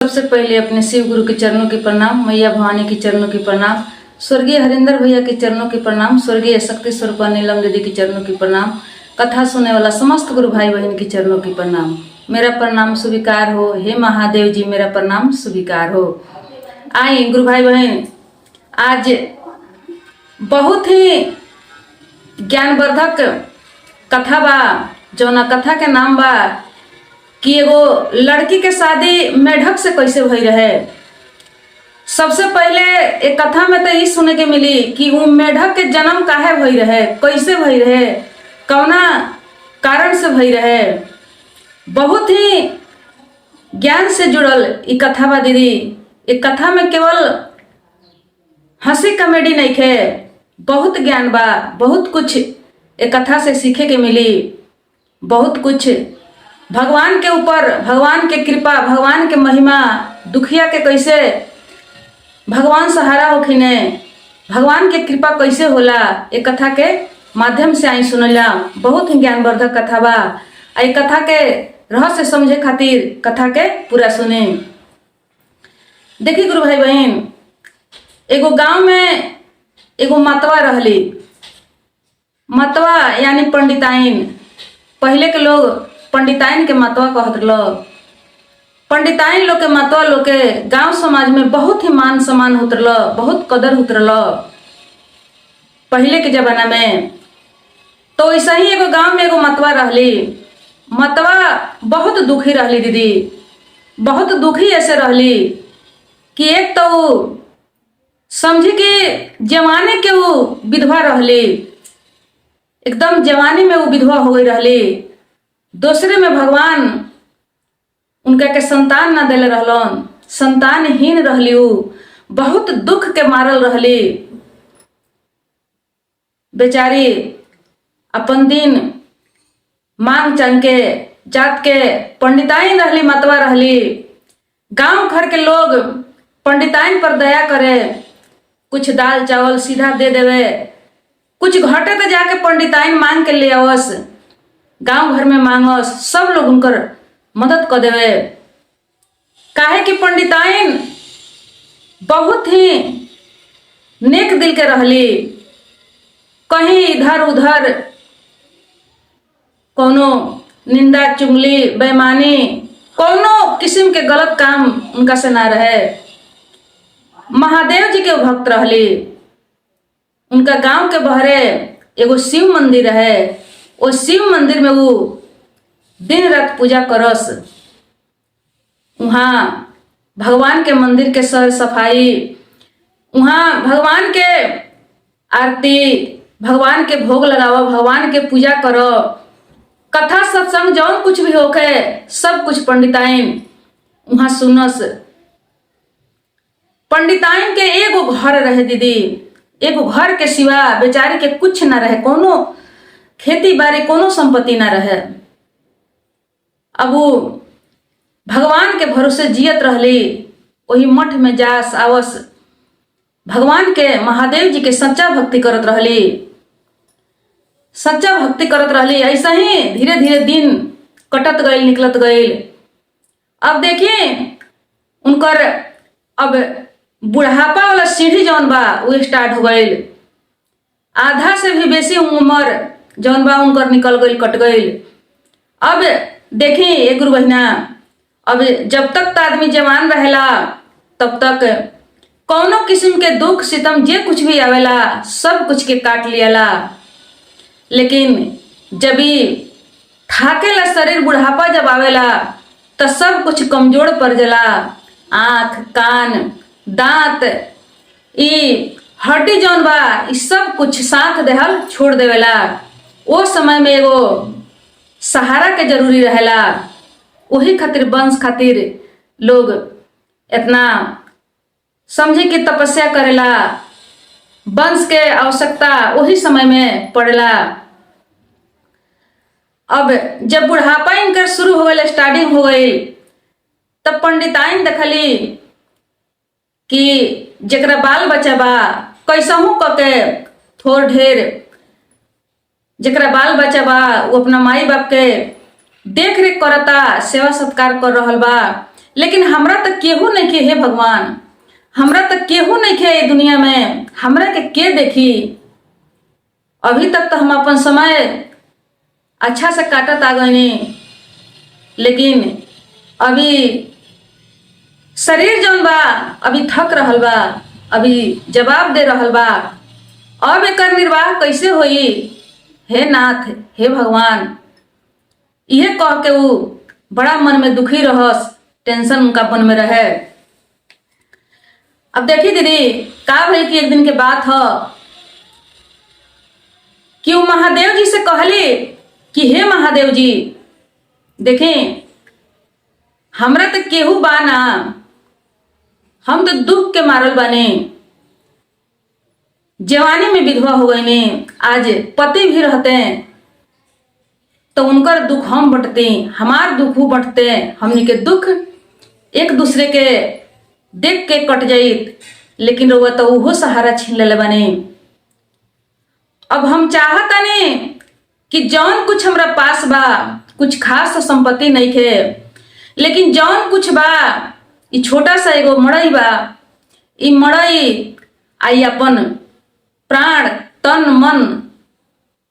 सबसे पहले अपने शिव गुरु के चरणों की प्रणाम, मैया भवानी के चरणों की प्रणाम, स्वर्गीय हरिंदर भैया के चरणों की प्रणाम, स्वर्गीय शक्ति स्वरूपा नीलम दीदी की चरणों की प्रणाम, कथा सुनने वाला समस्त गुरु भाई बहन की चरणों की प्रणाम। मेरा प्रणाम स्वीकार हो। हे महादेव जी, मेरा प्रणाम स्वीकार हो। आई गुरु भाई बहन, आज बहुत ही ज्ञानवर्धक कथा बा, जौना कथा के नाम बा कि एगो लड़की के शादी मेढक से कैसे भई रहे। सबसे पहले एक कथा में तो ये सुने के मिली कि वो मेढक के जन्म काहे भई रहे, कैसे भई रहे, कौना कारण से भई रहे। बहुत ही ज्ञान से जुड़ल ये कथा बा दीदी। एक कथा में केवल हंसी कॉमेडी नहीं खे, बहुत ज्ञान बा, बहुत कुछ एक कथा से सीखे के मिली। बहुत कुछ भगवान के ऊपर, भगवान के कृपा, भगवान के महिमा, दुखिया के कैसे भगवान सहारा होखिने, भगवान के कृपा कैसे होला, एक कथा के माध्यम से आई सुनला। बहुत ही ज्ञानवर्धक कथा बा। आई कथा के रहस्य समझे खातिर कथा के पूरा सुने। देखी गुरु भाई बहन, एगो गांव में एगो मतवा रहली। मतवा यानी पंडिताइन। पहले के लोग पंडिताइन के मतवा कहत रह। पंडिताइन लोग के मतवा लोग के गांव समाज में बहुत ही मान सम्मान होत रह, बहुत कदर होत रह पहले के जमाना में। तो ऐसा ही एगो गांव में एगो मतवा रहली। मतवा बहुत दुखी रहली दीदी, बहुत दुखी ऐसे रहली कि एक तो समझी कि जवानी के वो विधवा रहली, एकदम जवानी में वो विधवा हो गई रहली। दूसरे में भगवान उनका के संतान ना दिले रहलन, संतानहीन रहली। उ बहुत दुख के मारल रहली बेचारी। अपन दिन मांग चंग के जात के पंडिताइन रहली, मतवा रहली। गांव घर के लोग पंडिताइन पर दया करे, कुछ दाल चावल सीधा दे देवे, कुछ घटे तो जाके पंडिताइन मांग के ले आवस, गांव घर में मांगस, सब लोग उनकर मदद कर देवे। काहे कि पंडिताइन बहुत ही नेक दिल के रहली। कहीं इधर उधर कोनो निंदा चुगली बेईमानी, कोनो किस्म के गलत काम उनका से ना रहे। महादेव जी के भक्त रहली। उनका गांव के बहरे एगो शिव मंदिर है। वो शिव मंदिर में वो दिन रात पूजा करस। वहाँ भगवान के मंदिर के सर सफाई, वहाँ भगवान के आरती, भगवान के भोग लगाओ, भगवान के पूजा करो, कथा सत्संग जौन कुछ भी होके सब कुछ पंडिताइन वहाँ सुनस। पंडिताइन के एगो घर रहे दीदी, एगो घर के सिवा बेचारी के कुछ ना रहे, कोनो खेती बाड़ी, कोनो संपत्ति ना रहे। अब वो भगवान के भरोसे जियत रहली। वही मठ में जास आवस, भगवान के महादेव जी के सच्चा भक्ति करत रहली, सच्चा भक्ति करत रहली। ऐसा ही धीरे धीरे दिन कटत गईल, निकलत गईल। अब देखिए उनकर अब बुढ़ापा वाला सीढ़ी जौन बा वो स्टार्ट हो गईल। आधा से भी बेसी उम्र जौन बा उनकर निकल गईल, कट गईल। अब देखी एक गुरु बहिना, अब जब तक तो आदमी जवान रहेला तब तक कौनो किस्म के दुख सितम जे कुछ भी आवेला सब कुछ के काट लियाला। लेकिन जब भी थाकेला शरीर, बुढ़ापा जब आवेला तो सब कुछ कमजोर पड़ जाला। आँख, कान, दांत, ई हड्डी जौन बा ई सब कुछ साथ देहल छोड़ देवेला। वो समय में एगो सहारा के जरूरी रहेला। वही खातिर वंश खातिर लोग इतना समझे कि तपस्या करेला। वंश के आवश्यकता वही समय में पड़ेला। अब जब बुढ़ापा इनकर शुरू हो गई, स्टार्टिंग हो गई, तब पंडिताइन देखली कि जकरा बाल बच्चा बा कैसहू कके थोड़ ढेर, जकरा बाल बच्चा बा वो अपना माई बाप के देख रेख करता, सेवा सत्कार कर रहल बा, लेकिन हमरा तक केहू नहीं के हे भगवान, हमरा तक केहू नहीं के ये दुनिया में, हमरा के देखी। अभी तक तो हम अपन समय अच्छा से काटत आ गए, लेकिन अभी शरीर जौन बा अभी थक रहल बा, अभी जवाब दे रहल बा। अब एकर निर्वाह कैसे होई? हे नाथ, हे भगवान, यह कह के वो बड़ा मन में दुखी रहस, टेंशन उनका मन में रहे। अब देखी दीदी का भई कि एक दिन के बात ह कि वो महादेव जी से कहली कि हे महादेव जी, देखें हमरा तो केहू बा ना, हम तो दुख के मारल बाने, जवानी में विधवा हो गई ने, आज पति भी रहते तो उनकर दुख हम बंटते, हमार दुख वो बंटते, हमनी के दुख एक दूसरे के देख के कट जाइत, लेकिन रउआ तो उहो सहारा छीन ले बाने। अब हम चाहतानी कि जौन कुछ हमरा पास बा, कुछ खास संपत्ति नहीं खे, लेकिन जौन कुछ बा ई छोटा सा एगो मड़ई बा, ई मड़ई आई अपन प्राण तन मन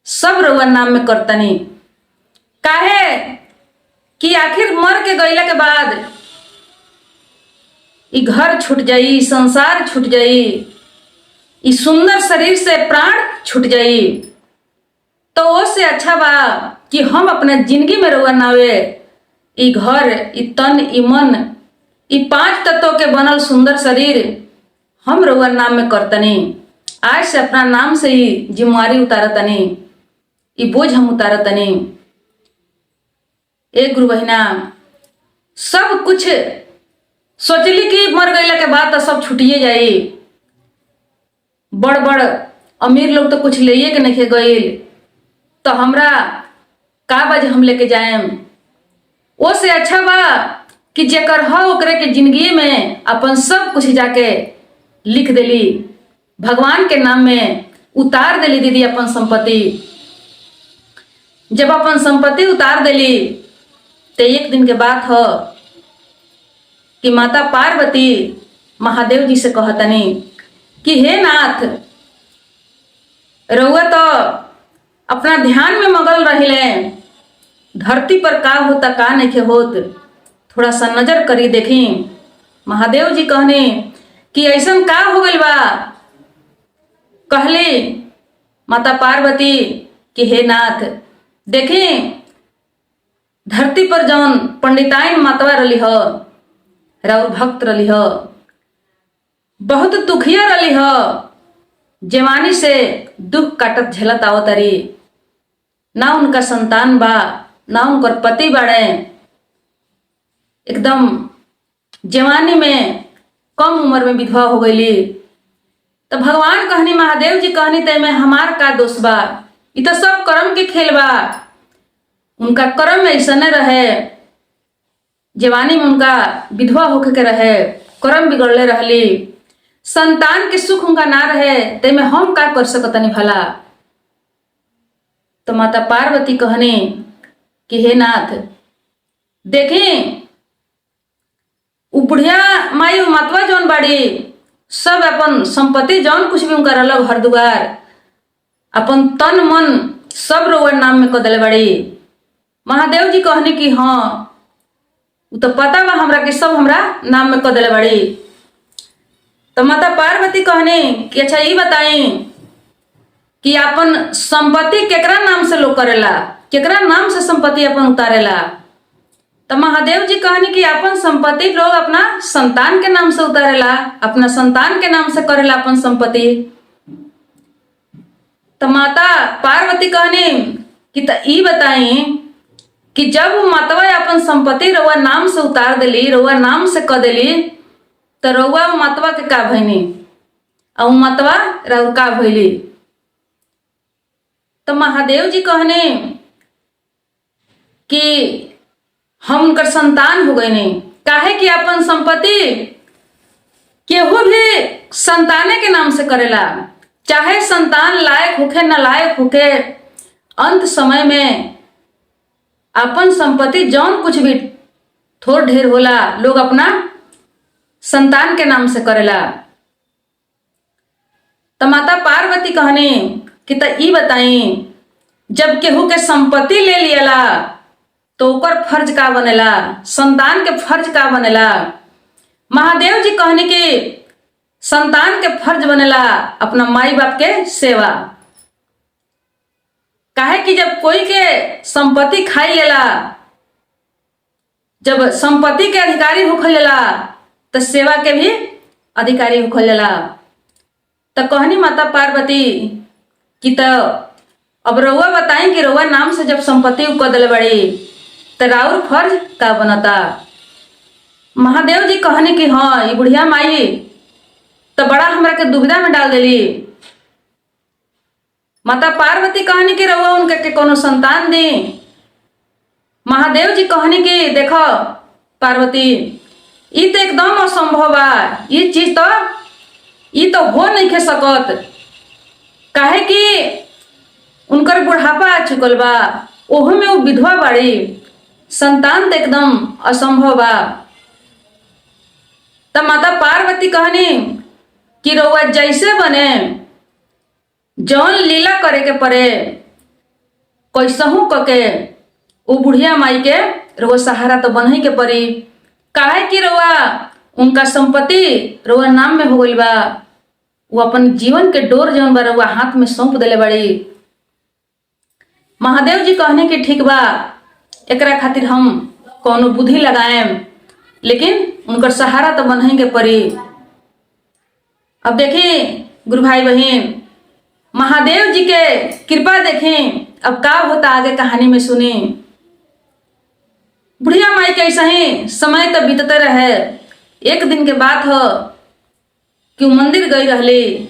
सब रउआ नाम में करतनी। काहे कि आखिर मर के गईला के बाद ई घर छूट जाई, संसार छूट जाई, ई सुंदर शरीर से प्राण छूट जाई, तो उससे अच्छा बा कि हम अपने जिंदगी में रउआ नावे ई घर, ई तन, ई मन, ई 5 तत्वों के बनल सुंदर शरीर हम रउआ नाम में करतनी। आज से अपना नाम से ही जिम्मेवारी उतारतनी, ई बोझ हम उतारतनी। एक गुरु बहिना सब कुछ सोचली कि मर गईला के बाद तो सब छुटिए जाई, बड़ बड़ अमीर लोग तो कुछ ले के नहीं गईल, तो हमरा का बज हम लेके जाएम। वो से अच्छा बा कि जेकर हो ओकरे के जिंदगी में अपन सब कुछ जाके लिख देली, भगवान के नाम में उतार देली दीदी अपन संपत्ति। जब अपन संपत्ति उतार देली तो एक दिन के बात हो कि माता पार्वती महादेव जी से कहतनी कि हे नाथ, रउआ तो अपना ध्यान में मगल रहिले, धरती पर का होता का नहीं होत, थोड़ा सा नजर करी देखी। महादेव जी कहने कि ऐसा का हो गइल बा? कहली माता पार्वती कि हे नाथ, देखें धरती पर जौन पंडिताइन मातवा रली हो, राउर भक्त रली हो, बहुत दुखिया रली हो, जवानी से दुख काटत झेलत आवतरी, ना उनका संतान बा, ना उनकर पति बाड़े, एकदम जवानी में कम उम्र में विधवा हो गईली। तो भगवान कहनी, महादेव जी कहनी ते में हमार का दोष बा? इ तो सब कर्म के खेल बा। उनका कर्म ऐसा न रहे, जवानी में उनका विधवा होके के रहे, कर्म बिगड़ले रहली, संतान के सुख उनका ना रहे, ते में हम का कर सकतनी भला? तो माता पार्वती कहनी कि हे नाथ, देखें उ बुढ़िया माई मतवा जौन बाड़ी, सब अपन संपत्ति जौन कुछ भी उनका रहल, घर दुआर, अपन तन मन सब रउआ नाम में कदले बाड़ी। महादेव जी कहने कि हाँ, उ तो पता बा हमरा कि सब हमरा नाम में कदले बाड़ी। तो माता पार्वती कहने कि अच्छा ये बताई कि अपन संपत्ति केकरा नाम से लोग करेला, केकरा नाम से संपत्ति अपन उतारेला? तो महादेव जी कहनी कि अपन संपत्ति लोग अपना संतान के नाम से उतारेला, अपना संतान के नाम से करेला अपन संपत्ति। तो माता पार्वती कहनी कि तो ई बताई कि जब वो मतवा अपन संपत्ति रउआ नाम से उतार देली, रउआ नाम से क देली, तो रउआ मतवा के का भइनी और मतवा रउआ का भइली? तो महादेव जी कहने कि हम उनकर संतान हो गए नहीं। काहे कि अपन संपत्ति केहू भी संताने के नाम से करेला, चाहे संतान लायक होके न लायक होके, अंत समय में अपन संपत्ति जौन कुछ भी थोड़ ढेर होला लोग अपना संतान के नाम से करेला। तो माता पार्वती कहनी कि त ई बताई, जब केहू के संपत्ति ले लियला तो ओकर फर्ज का बनेला, संतान के फर्ज का बनेला। महादेव जी कहनी कि संतान के फर्ज बनेला अपना माई बाप के सेवा। काहे कि जब कोई के संपत्ति खाई लेला, जब संपत्ति के अधिकारी होखल जाला तो सेवा के भी अधिकारी होखल जाला। तो कहनी माता पार्वती कि तो अब रउआ बताई कि रउआ नाम से जब संपत्ति कर दिले बड़ी तो राउर फर्ज का बनता। महादेव जी कहनी कि हाँ, ये बुढ़िया माई तो बड़ा हमरा के दुविधा में डाल देली। माता पार्वती कहनी कि रउआ उनके के कोनो संतान दी। महादेव जी कहनी कि देखो पार्वती, ये तो एकदम असंभव बा, ये चीज तो हो नहीं के सकत। काहे कि उनकर बुढ़ापा आ चुकल बा, ओहो में वो विधवा बाड़ी, संतान तो एकदम असंभव बा। तब माता पार्वती कहनी कि रउआ जैसे बने, जौन लीला करे के पड़े कैसहू कके वो बुढ़िया माई के रउआ सहारा तो बन ही के पड़ी। काहे कि रउआ उनका संपत्ति रउआ नाम में हो गइल बा, वो अपन जीवन के डोर जौन बा रउआ हाथ में सौंप देले बड़ी। महादेव जी कहने कि ठीक बा, एकरा खातिर हम कोनो बुद्धि लगाएम, लेकिन उनकर सहारा तो बन ही के पड़ी। अब देखी गुरु भाई बहन, महादेव जी के कृपा देखें अब का होता आगे कहानी में सुनी। बुढ़िया माई के ऐसा ही समय तो बीतते रहे। एक दिन के बात हो कि मंदिर गई रहली,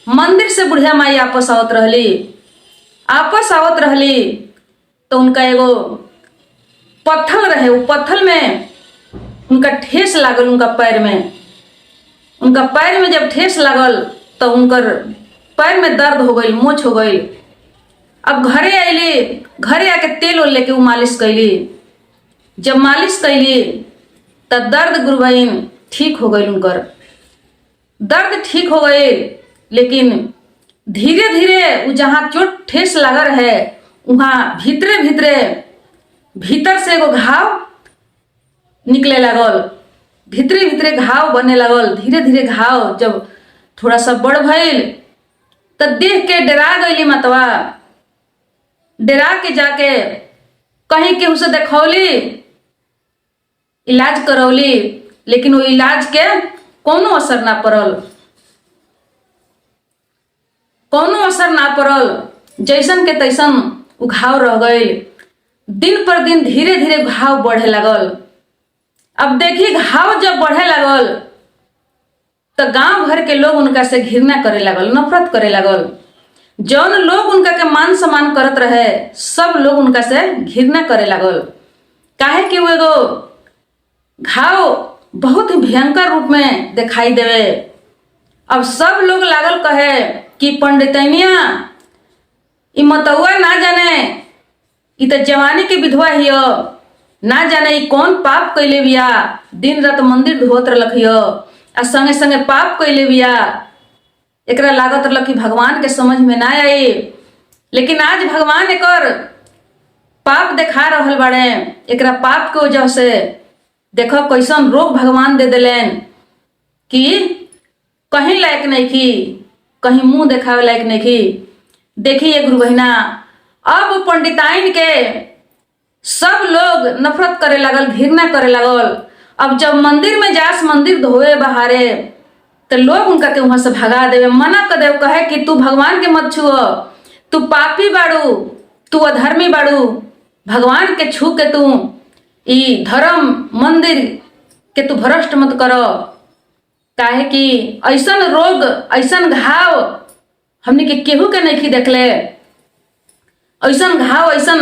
मंदिर से बुढ़िया माई आपस आवत रहली तो उनका एगो पत्थर रहे, वो पत्थर में उनका ठेस लागल, उनका पैर में जब ठेस लागल तो उनकर पैर में दर्द हो गई, मोच हो गई। अब घरे आईली, घरे आके तेल ओल लेके वो मालिश कैली। जब मालिश कैली तब दर्द गुरु बहन ठीक हो गई, उनकर दर्द ठीक हो गई। लेकिन धीरे धीरे वो जहाँ चोट ठेस लगा रहे वहाँ भीतर से एगो घाव निकले लगल, भीतरे घाव बने लगल। धीरे धीरे घाव जब थोड़ा सा बड़ भइल तो देख के डरा गईली मतवा। डरा के जाके कहीं केहू से देखौली, इलाज करौली, लेकिन वो इलाज के कोनो असर ना पड़ल। जैसन के तैसन वो घाव रह गई। दिन पर दिन धीरे धीरे घाव बढ़े लगल। अब देखी घाव जब बढ़े लगल तो गांव भर के लोग उनका से घृणा करे लगल, नफरत करे लगल। जौन लोग उनका के मान सम्मान करत रहे सब लोग उनका से घृणा करे लगल। काहे कि वो एगो घाव बहुत ही भयंकर रूप में दिखाई देवे। अब सब लोग लागल कहे कि पंडितनिया ई मतौआ ना जाने, ई तो जवानी के विधवा हियो, ना जाने ई कौन पाप कैले बिया, दिन रात मंदिर धोत रलक हियो आ संगे संगे पाप कैले बिया। एकरा लागत रलक कि भगवान के समझ में ना आई, लेकिन आज भगवान एकर पाप देखा रहल बाड़े। एकरा पाप के वजह से देखो कैसन रोग भगवान दे दिलेन कि कहीं लायक नहीं की, कहीं मुंह देखावे लायक नहीं की। देखिए गुरु बहिना, अब पंडिताइन के सब लोग नफरत करे लगल, घृणा करे लगल। अब जब मंदिर में जास, मंदिर धोए बहारे, तो लोग उनका के वहां से भगा देवे, मना कर देव, कहे कि तू भगवान के मत छुओ, तू पापी बाड़ू, तू अधर्मी बाड़ू, भगवान के छू के तू ई धर्म मंदिर के तू भ्रष्ट मत करो। काहे कि ऐसन रोग, ऐसन घाव हमने के केहू के नहीं देखले। ऐसन घाव, ऐसन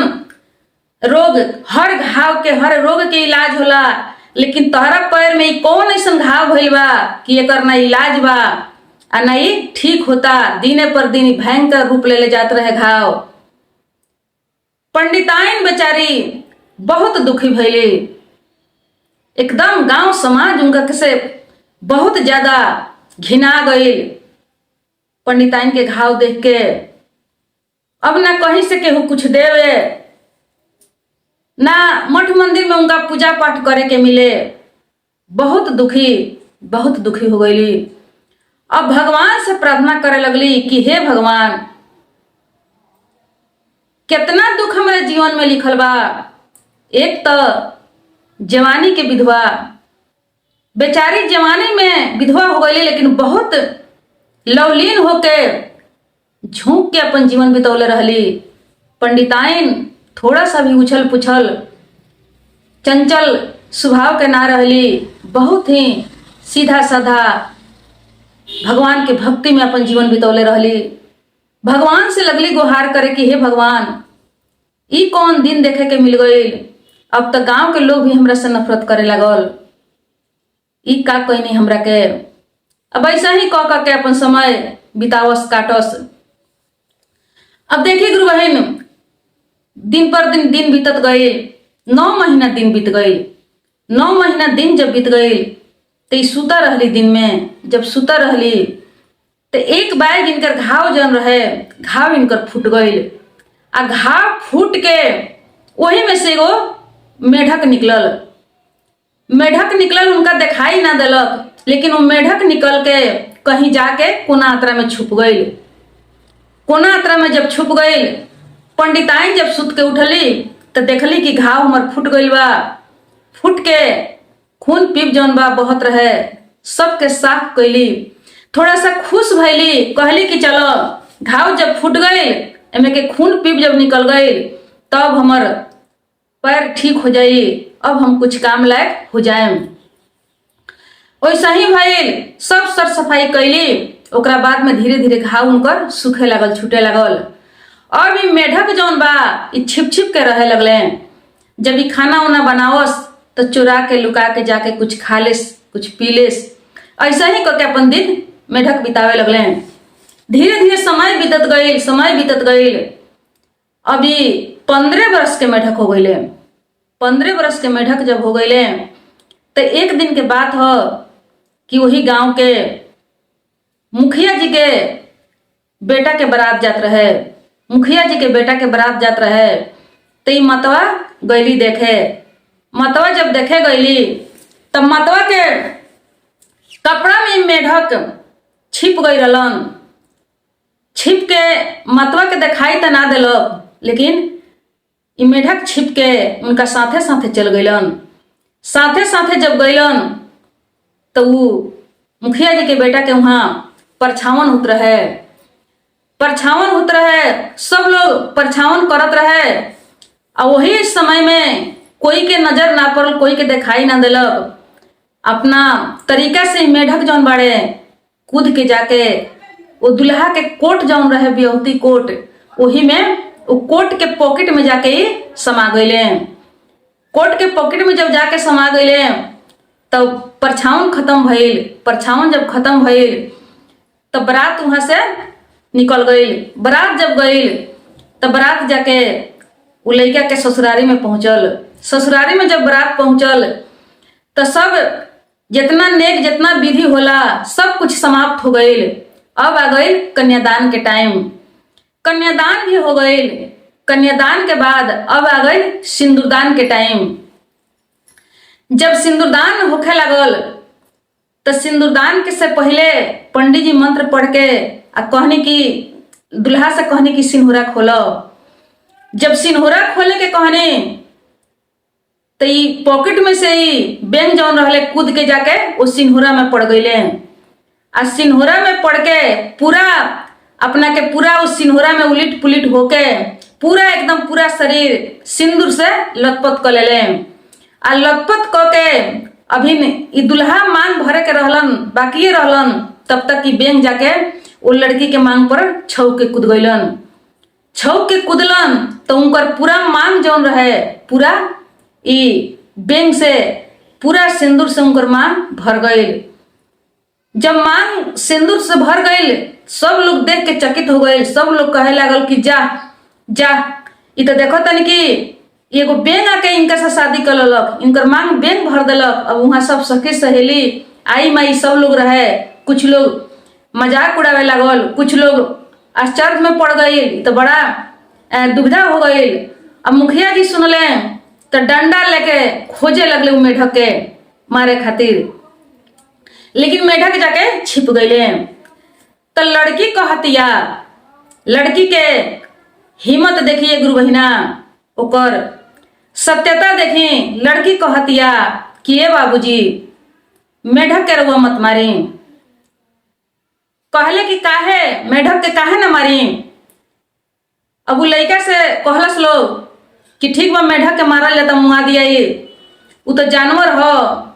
रोग, हर घाव के, हर रोग के इलाज होला, लेकिन तोहरा पैर में कौन ऐसन घाव भइल बा कि एकर ना इलाज बा आ ना ही ठीक होता। दिने पर दिन भयंकर रूप ले जात रहे घाव। पंडिताइन बेचारी बहुत दुखी भइली। एकदम गांव समाज उनका से बहुत ज्यादा घिना गई। पंडिताइन के घाव देख के अब ना कहीं से केहू कुछ देवे, ना मठ मंदिर में उनका पूजा पाठ करे के मिले। बहुत दुखी हो गई। अब भगवान से प्रार्थना करे लगली कि हे भगवान, कितना दुख हमारे जीवन में लिखल बा। एक तो जवानी के विधवा, बेचारी जवानी में विधवा हो गई, लेकिन बहुत लवलीन होके झोंक के अपन जीवन बितौले रहली। पंडिताइन थोड़ा सा भी उछल पुछल चंचल स्वभाव के ना रहली, बहुत ही सीधा साधा भगवान के भक्ति में अपन जीवन बितौले रहली। भगवान से लगली गुहार करे कि हे भगवान, ई कौन दिन देखे के मिल गई। अब तो गांव के लोग भी हमरा से नफरत करे लगल। ई का कोई नहीं हमरा के। अब ऐसा ही कह के अपन समय बितावस काटस। अब देखिए गुरु बहन, दिन पर दिन बीतत गए। 9 महीना दिन बीत गई। 9 महीना दिन जब बीत गई तो सुता रहली। दिन में जब सुता रहली तो एक बार इनकर घाव जन रहे, घाव इनकर फूट गई। आ घाव फूट के वही में से एगो मेढक निकलल। उनका दिखाई ना दिलक, लेकिन वो मेढक निकल के कहीं जाके कोना अतरा में छुप गई। कोना अतरा में जब छुप गई, पंडिताइन जब सुत के उठली तो देखली कि घाव हमर फूट गई बा। फूट के खून पीप जौन बा बहुत रहे, सबके साफ कैली। थोड़ा सा खुश भैली, कहली कि चलो घाव जब फूट गई, एमे के खून पीप जब निकल गई, तब हमर पैर ठीक हो जाई, अब हम कुछ काम लायक हो जाए। वैसा ही भइल, सब सर सफाई कैली। ओकरा बाद में धीरे धीरे घाव उनकर सूखे लगल, छूटे लगल। अब ई मेढक जौन बा ई छिप छिप के रहे लगले। जब ई खाना उना बनावस तो चुरा के लुका के जाके कुछ खा लेस, कुछ पी लेस। ऐसा ही करके अपन दिन मेढक बितावे लगले। धीरे धीरे समय बीतत गई। अभी 15 वर्ष के मेढक हो गईले। 15 वर्ष के मेढक जब हो गईले तो एक दिन के बात हो कि वही गांव के मुखिया जी के बेटा के बारात जात रहे। मुखिया जी के बेटा के बारात जात रहे तो मतवा गईली देखे। मतवा जब देखे गईली तब मतवा के कपड़ा में मेढक छिप गई रहलन। छिप के मतवा के दिखाई तो ना दिलक, लेकिन ई मेढक छिप के उनका साथे साथे चल गईलन। साथे साथे जब गईलन तो वो मुखिया जी के बेटा के वहां परछावन होत रहे। सब लोग परछावन करत रहे। और वही समय में कोई के नजर ना पड़ल, कोई के दिखाई ना दिलक। अपना तरीका से मेढक जौन बाड़े कूद के जाके वो दुल्हा के कोट जौन रहे, बियहुती कोट, वही में वो कोट के पॉकेट में जाके ही समा गईले। कोट के पॉकेट में जब जाके समा गईले तब परछावन खत्म भइल। परछावन जब खत्म भइल तब बारात वहां से निकल गई। बारात जब गई तब बारात जाके वो लड़का के ससुरारी में पहुंचल। ससुरारी में जब बारात पहुंचल तो सब जितना विधि होला सब कुछ समाप्त हो गई। अब आ गई कन्यादान के टाइम। कन्यादान भी हो गई। कन्यादान के बाद अब आ गई सिंदूरदान के टाइम। जब सिंदूरदान होखे लगल तो सिंदूरदान के से पहले पंडित जी मंत्र पढ़ के आ कहने की दुल्हा से कहने की सिंहूरा खोलो। जब सिंहूरा खोले के कहने तो ई पॉकेट में से ही बेंग जौन रहले कूद के जाके वो सिंहूरा में पड़ गईले। आ सिंहूरा में पड़ के पूरा अपना के पूरा उस सिंहूरा में उलिट पुलिट होके पूरा एकदम पूरा शरीर सिंदूर से लथपथ कर लेले। आ लथपथ क के अभी ई दुल्हा मांग भरे के रहलन, बाकी रहलन, तब तक ई बेंग जाके वो लड़की के मांग पर छौक के कूद गईलन। छौक के कूदलन तो उनकर पूरा मांग जौन रहे पूरा ई बेंग से पूरा सिंदूर से उनकर मांग भर गई। जब मांग सिंदूर से भर गई सब लोग देख के चकित हो गए। सब लोग कहे लागल कि जा जा, ई तो देखो तनी कि एगो बेंग आके इनका से शादी कर लक, इनकर मांग बेंग भर दिलक। अब वहाँ सब सखी सहेली आई माई सब लोग रहे, कुछ लोग मजाक उड़ावे लागल, कुछ लोग आश्चर्य में पड़ गई, तो बड़ा दुविधा हो गई। अब मुखिया जी सुनले तो डंडा लेके खोजे लगले मेढक के मारे खातिर, लेकिन मेढक जाके छिप गईले। तो लड़की कहतिया, लड़की के हिम्मत देखिए गुरु बहिना, ओकर सत्यता देखी। लड़की कहतिया कि ए बाबूजी मेढक के रउआ मत मारी। कहले कि काहे मेढक के काहे ना मारी। अब उ लड़का से कहलस लोग कि ठीक बा मेढक के मारल ले तो मुआ दिया, उ तो जानवर हो,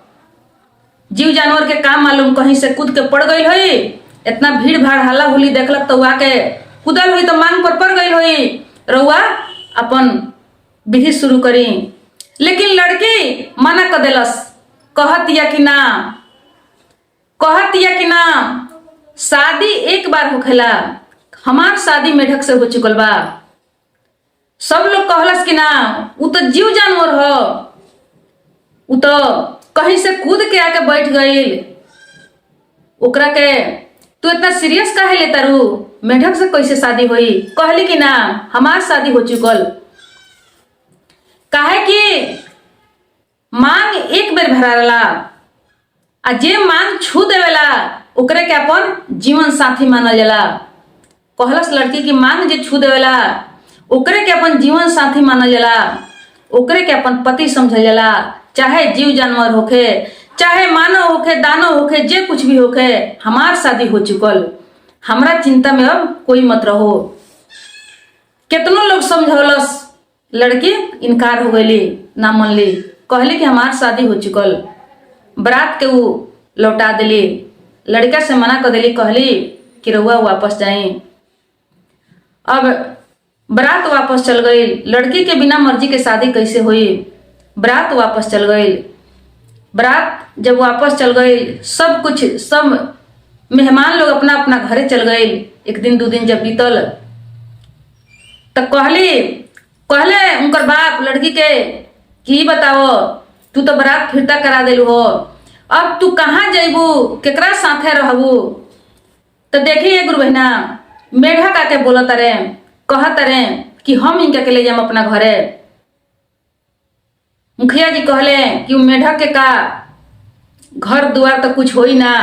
जीव जानवर के काम मालूम, कहीं से कूद के पड़ गई हुई, इतना भीड़ भाड़ हल्ला हुली देखलक तो आके कूदल हुई तो मांग पर पड़ गई हुई, रउआ अपन विधि शुरू करी। लेकिन लड़की मना कर दिलस, कहतिया कि ना शादी एक बार होखेला, हमार शादी मेढक से हो चुकल बा। सब लोग कहलस कि ना उ तो जीव जानवर हो, उ तो कहीं से कूद के आके बैठ गई, ओकरा के तू इतना सीरियस काहे लेता रू, मेढक से कैसे शादी हुई। कहली कि ना हमार शादी हो चुकल, काहे कि मांग एक बेर भराला, आ जे मांग छू देवेला ओकरे के अपन जीवन साथी मानल जाला। कहलस लड़की की मांग जे छू देवेला ओकरे के अपन जीवन साथी मानल जाला, ओकरे के अपन पति समझल जाला, चाहे जीव जानवर होखे, चाहे मानव होखे, दानव होखे, जे कुछ भी होखे, हमार शादी हो चुकल, हमरा चिंता में अब कोई मत रहो। कितनो लोग समझौलस, लड़की इनकार हो गई, ना मनली, कहली कि हमार शादी हो चुकल। बरात के उ लौटा दिली, लड़का से मना कर दिली, कहली कि रउआ वापस जाई। अब बरात वापस चल गई, लड़की के बिना मर्जी के शादी कैसे हुई। बरात वापस चल गई। बरात जब वापस चल गई, सब मेहमान लोग अपना अपना घरे चल गए। एक दिन दो दिन जब बीतल तो कहले उनकर बाप लड़की के कि बताओ तू तो बरात फिरता करा दिलू हो, अब तू कहाँ जैबू, केकरा साथे रहबू। तो देखिए गुरु बहिना, मेढक आके बोलत रे, कहत रे कि हम इनके के ले जाम अपना घरे। मुखिया जी कहले कि मेढक के का घर दुआर तो कुछ होई ना,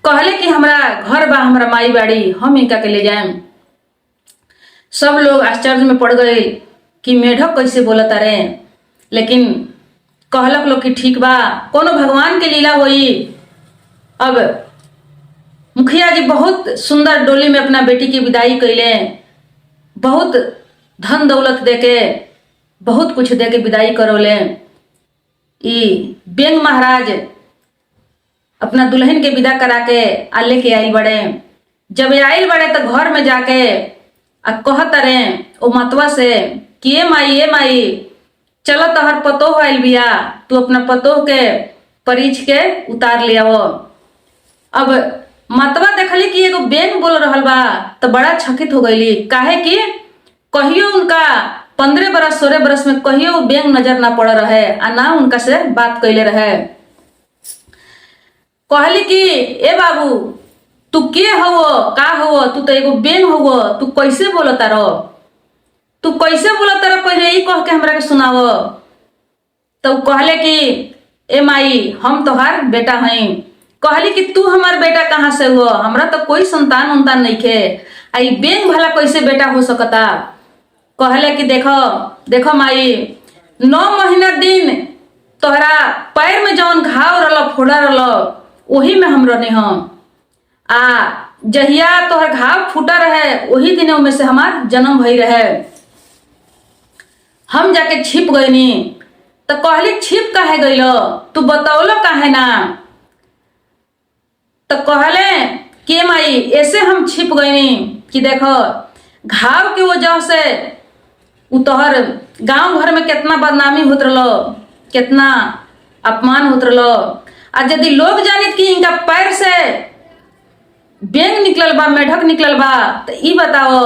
कहले कि हमरा घर बा, हमरा माई बाड़ी, हम इनका के ले जाएम। सब लोग आश्चर्य में पड़ गए कि मेढक कैसे बोलत रे, लेकिन कहलक लोग कि ठीक बा, कोनो भगवान के लीला होई। अब मुखिया जी बहुत सुंदर डोली में अपना बेटी की विदाई कैले, बहुत धन दौलत देके, बहुत कुछ देके विदाई करौले। बेंग महाराज अपना दुल्हन के विदा करा के आ लेके आइल बड़े। जब आइल बड़े तो घर में जाके आ कहत रे ओ मतवा से कि ए माई चलो तोहर पतोह आइल बिया, तू अपना पतोह के परिछ के उतार ले आओ। अब मतवा देखली कि एगो बेंग बोल रहल बा तो बड़ा छकित हो गईली, काहे कि कहियो उनका 15 बरस 16 बरस में कहियो बेंग नजर ना पड़ रहे आ ना उनका से बात कैले रहे। कहली कि ए बाबू तू के हो, का हो, तू तो एगो बेंग हो, तू कैसे बोलता रहो, तू कैसे बोलता रहो, पहले ई कह के हमरा के सुनाओ। तो कहले कि ए माई हम तोहार बेटा हई। कहली कि तू हमार बेटा कहाँ से हो, हमरा तो कोई संतान उन्तान नहीं खे, आई बेंग भला कैसे बेटा हो सकता। कहले कि देखो माई 9 महीना दिन तोहरा पैर में जौन घाव रल फोड़ा रल वही में हम रहने हम, आ जहिया तोहर घाव फूटा रहे वही दिनों में से हमार जन्म भई रहे, हम जाके छिप गईनी। तो कहली छिप काहे गईलो, तू बतौलो काहे ना। तो कहले कि माई ऐसे हम छिप गईनी कि देखो घाव की वजह से उ तोहर गांव भर में कितना बदनामी होत रलो, कितना अपमान होत रलो, आ यदि लोग जानित कि इनका पैर से बेंग निकलल बा, मेढक निकलल बा, तो ई बताओ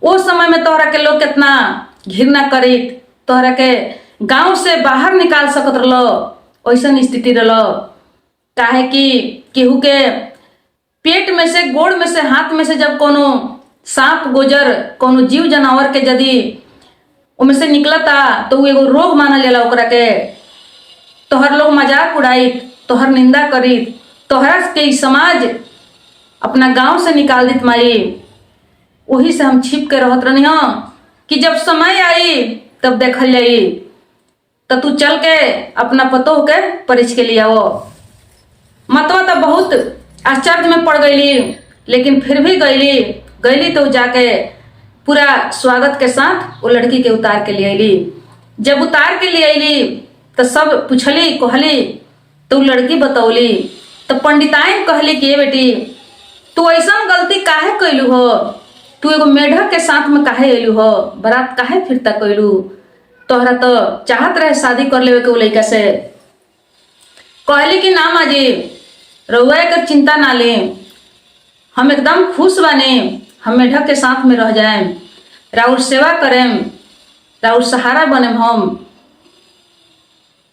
ओ समय में तोहरा के लोग कितना घृणा करित, तोहरा के गांव से बाहर निकाल सकत रहलो, ऐसन स्थिति रहलो। काहे कि केहू के पेट में से, गोड़ में से, हाथ में से जब कोनो सांप गोजर, कोनो जीव जानवर के यदि उनमें से निकलता तो वो एगो रोग मानल जाला ओकरा के। तोहर लोग मजाक उड़ाइत, तोहर निंदा करित, तोहरा के समाज अपना गांव से निकाल दित माई। वही से हम छिप के रहत रहनी हाँ कि जब समय आई तब देखल जाई। तो तू चल के अपना पतोह के परिच के लिए आओ। मतवा तो बहुत आश्चर्य में पड़ गईली, लेकिन फिर भी गईली तो जाके पूरा स्वागत के साथ वो लड़की के उतार के लिए अली। जब उतार के लिए अली तो सब पूछली कहली तो लड़की बतौली। तो पंडिताइन कहली कि बेटी तू ऐसा गलती काहे कैलू हो, तू एगो मेढक के साथ में काहे अयलू हो, बारात काहे फिरता कैलू, तोहरा तो चाहत रहे शादी कर लेवे के वो लड़का से। कहली कि ना माँ जी रउआ कर चिंता ना ले, हम एकदम खुश बानी, हम मेढक के साथ में रह जाएम, राउर सेवा करेम, राउर सहारा बनेम हम।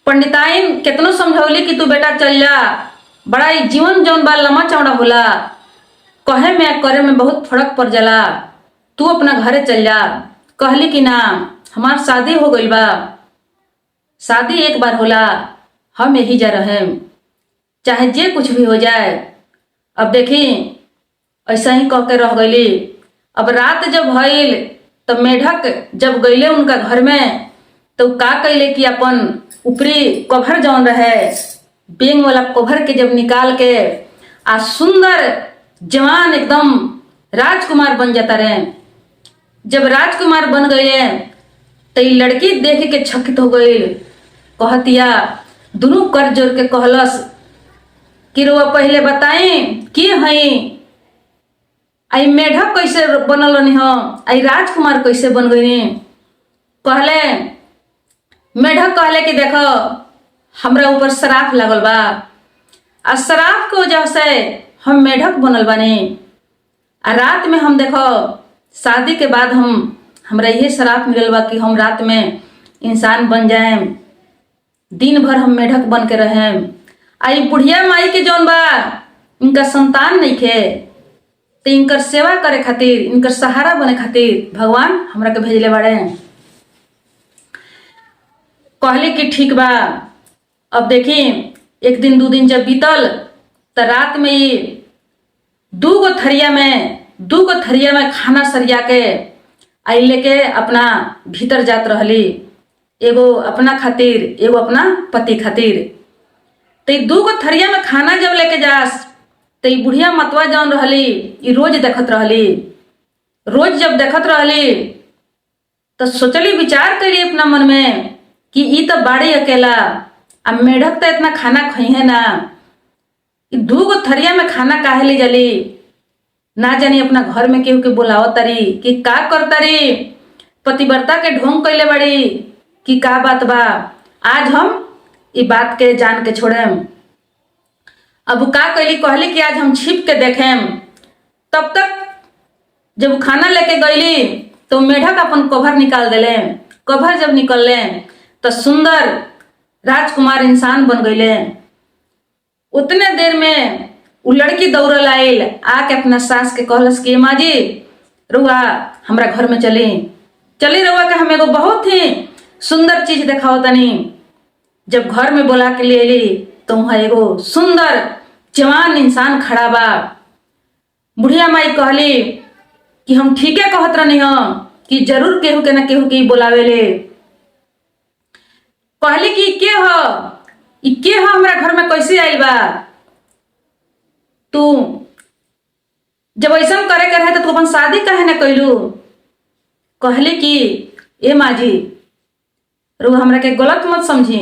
पंडिताइन कितनो समझौली कि तू बेटा चल जा, बड़ा जीवन जौन बा लम्बा चौड़ा होला, कहे में करे में बहुत फर्क पड़ जाला, तू अपना घरे चल जा। कहली कि ना हमार शादी हो गई बा, शादी एक बार होला, हम यही जा रहे, चाहे जे कुछ भी हो जाए। अब देखी ऐसा ही कह के रह गईली। अब रात जब भइल तब मेढक जब गईले उनका घर में तो का कैले कि अपन ऊपरी कवर जौन रहे बेंग वाला कवर के जब निकाल के आ सुंदर जवान एकदम राजकुमार बन जाता रहे। जब राजकुमार बन गए तो ये लड़की देख के छकित हो गई। कहतिया दोनों कर जोड़ के कहलस कि रुआ पहले बताई कि हई आई मेढक कैसे बनल रहनी हो, आई राजकुमार कैसे बन गई। कहले मेढक कहले कि देखो हमरा ऊपर श्राप लागल बा, आ श्राप के वजह से हम मेढक बनल बानी। आ रात में हम देखो शादी के बाद हमरा यही श्राप मिलल बा कि हम रात में इंसान बन जाएम, दिन भर हम मेढक बन के रहेम। आई बुढ़िया माई के जौन बा इनका संतान नहीं खे, तो इनकर सेवा करे खातिर, इनकर सहारा बने खातिर भगवान हमरा के भेजले बाड़े। कहले कि ठीक बा। अब देखी एक दिन 2 दिन जब बीतल तो रात में ये 2 गो थरिया में खाना सरिया के आई लेके अपना भीतर जात रहली, एगो अपना खातिर एगो अपना पति खातिर। तो 2 गो थरिया में खाना जब लेके जास तो बुढ़िया मतवा जौन रहली ये रोज देखत रहली। रोज जब देखत रहली तो सोचली, विचार करी अपना मन में कि ई तो बाड़ी अकेला, अब मेढक तो इतना खाना खई है ना, 2 गो थरिया में खाना काहे ले जली। ना जानी अपना घर में केहू के बुलावत तारी कि का कर तारी, पतिव्रता के ढोंग कैले बड़ी कि का बात बा। आज हम ई बात के जान के छोड़ेम। अब का कैली, कहली कि आज हम छिप के देखेम। तब तक जब खाना लेके गईली तो मेढक अपन कवर निकाल देले। कवर जब निकलले तो सुंदर राजकुमार इंसान बन गईले। उतने देर में वो लड़की दौड़ल आयल, आके अपना सास के कहलस कि माँ जी रुआ हमरा घर में चली रुआ के हम एगो बहुत ही सुंदर चीज देखाओ तनी। जब घर में बोला के लिए अली तो वहाँ एगो सुंदर जवान इंसान खड़ा बा। बुढ़िया माई कहली कि हम ठीके कहत रहनी हो कि जरूर केहू के ना केहू के बोलावे ले। कहली कि के हो हमरा घर में कैसे आइल बा, तू जब ऐसा करे के रहे तो तू अपन शादी काहे ना कैलू। कहली कि ए माँ जी रू हमरा के गलत मत समझी,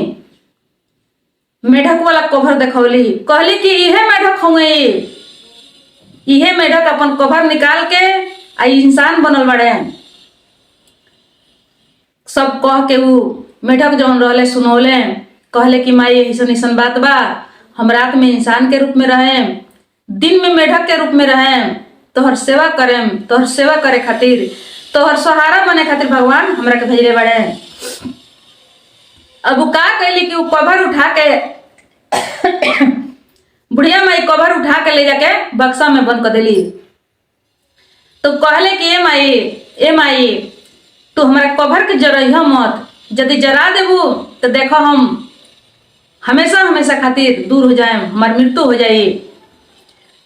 मेढक वाला कवर देखौली। कहली कि इहे मेढक होंगे, इहे मेढक अपन कवर निकाल के आ इंसान बनल बड़े। सब कह के ऊ मेढक जौन रहले सुनौले। कहले कि माई ऐसन बात बा, हम रात में इंसान के रूप में रहें, दिन में मेढक के रूप में रहें, तोहर सेवा करेम, तोहर सेवा करे खातिर, तोहर सहारा बने खातिर भगवान हमरा के भेजले बड़े। अब वो का कैली कि वो कवर उठा के बुढ़िया माई कवर उठा के ले जाके बक्सा में बंद कर दिली। तो कहले कि ए माई तू हमारा कवर के जरइह मत, यदि जरा देबू तो देखो हम हमेशा हमेशा खातिर दूर हो जाए, हमार मृत्यु हो जाए।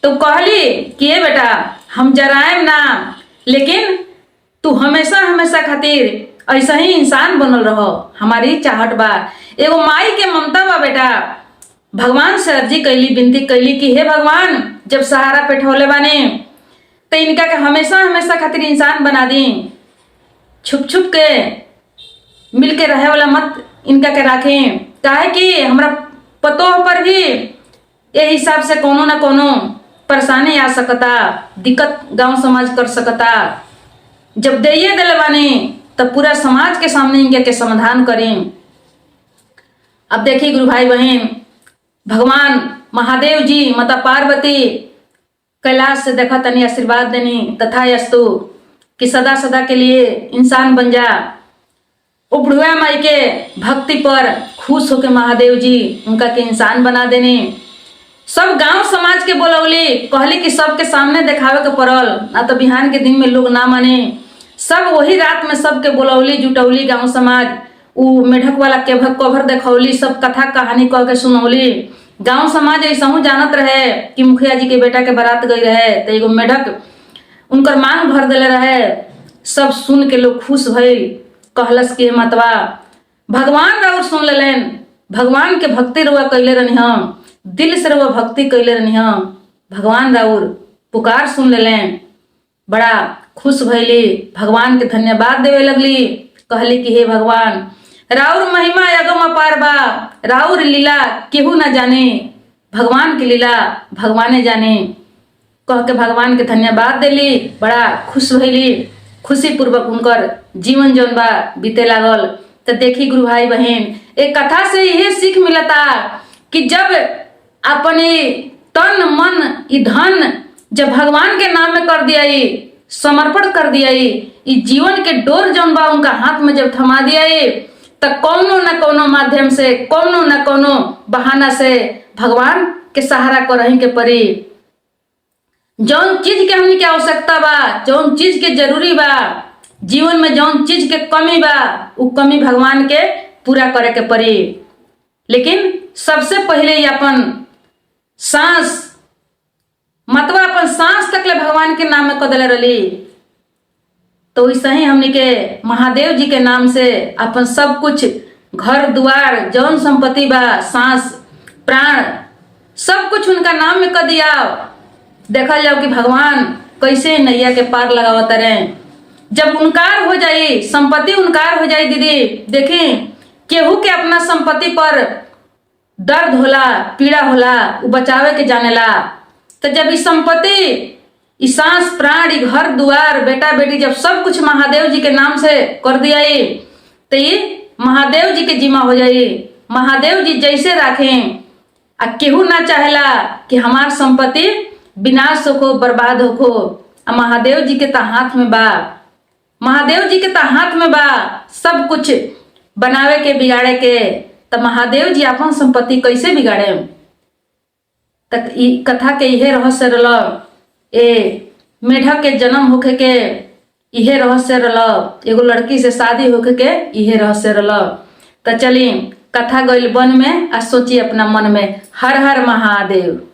तो कहली कि ए बेटा हम जराएम ना, लेकिन तू हमेशा हमेशा खातिर ऐसा ही इंसान बनल रहो, हमारी चाहत बा। एगो माई के ममता बा बेटा। भगवान से अर्जी कैली, विनती कैली कि हे भगवान जब सहारा पे ठौले बाने तो इनका के हमेशा हमेशा खातिर इंसान बना दी, छुप छुप के मिल के रहे वाला मत इनका के राखें। काहे कि हमरा पतो पर भी ये हिसाब से कोनो ना कोनो परेशानी आ सकता, दिक्कत गांव समाज कर सकता। जब दइए दिले बानी तब पूरा समाज के सामने इनके के समाधान करें। अब देखिए गुरु भाई बहन, भगवान महादेव जी माता पार्वती कैलाश से देखा तनी आशीर्वाद देनी तथास्तु कि सदा सदा के लिए इंसान बन जा। वो बुढ़िया माई के भक्ति पर खुश होके महादेव जी उनका के इंसान बना देने। सब गांव समाज के बोलौली, कहली कि सबके सामने दिखावे के पड़ल, ना तो बिहान के दिन में लोग ना माने। सब वही रात में सबके बोलौली जुटौली गांव समाज, उ मेढक वाला के कवर देखौली, सब कथा कहानी कह के सुनौली। गांव समाज ऐसा जानत रहे कि मुखिया जी के बेटा के बारात गई रहे तो एगो मेढक उनकर मांग भर दिले रहे। सब सुन के लोग खुश भइल, कहलस कि मतवा भगवान राउर सुन लेन, भगवान के भक्ति रुआ कैले रहनी हम, दिल से रुआ भक्ति कैले रहनी हम, भगवान राउर पुकार सुन लेन। बड़ा खुश भइली, भगवान के धन्यवाद देवे लगली। कहली कि हे भगवान राउर महिमा अगम अपार बा, राउर लीला केहू ना जाने, भगवान की लीला भगवाने जाने। कह के भगवान के धन्यवाद देली, बड़ा खुश भइली। खुशी पूर्वक उनकर जीवन जौन बा बीते लागल। तो देखी गुरु भाई बहन, एक कथा से यह सीख मिलता कि जब अपने तन मन धन जब भगवान के नाम में कर दिया, समर्पण कर दिया, जीवन के डोर जौन बा उनका हाथ में जब थमा दिया, तो कोनो न कोनो माध्यम से, कोनो न कोनो बहाना से भगवान के सहारा करही के पड़ी। जौन चीज के हमनी के आवश्यकता बा, जौन चीज के जरूरी बा, जीवन में जौन चीज के कमी बा, उ कमी भगवान के पूरा करे के पड़ी। लेकिन सबसे पहले ही अपन सांस, मतवा अपन सांस तक ले भगवान के नाम में कदले रही। तो वैसे ही हमनी के महादेव जी के नाम से अपन सब कुछ, घर द्वार जौन संपत्ति बा, सांस प्राण सब कुछ उनका नाम में कर दिया। देखल जाओ कि भगवान कैसे नैया के पार लगावत रहे। जब उनकार हो जाई, संपत्ति उनकार हो जाई दीदी, देखी केहू के अपना संपत्ति पर दर्द होला, पीड़ा होला, वो बचावे के जानेला। तो जब इस संपत्ति, इस सांस प्राण, घर द्वार, बेटा बेटी जब सब कुछ महादेव जी के नाम से कर दिया, तो ये महादेव जी के जिम्मा हो जाए। महादेव जी जैसे राखें, आ केहू ना चाहेला कि हमार संपत्ति विनाश हो, बर्बाद हो। महादेव जी के तो हाथ में बा, महादेव जी के तो हाथ में बा सब कुछ बनावे के, बिगाड़े के। तो महादेव जी अपन संपत्ति कैसे बिगाड़े? तक कथा के यह रहस्य रल, ए मेढक के जन्म होके के इहे रहस्य रल, एगो लड़की से शादी होके के इहे रहस्य रल। तो चली कथा गइल वन में, आ सोची अपना मन में, हर हर महादेव।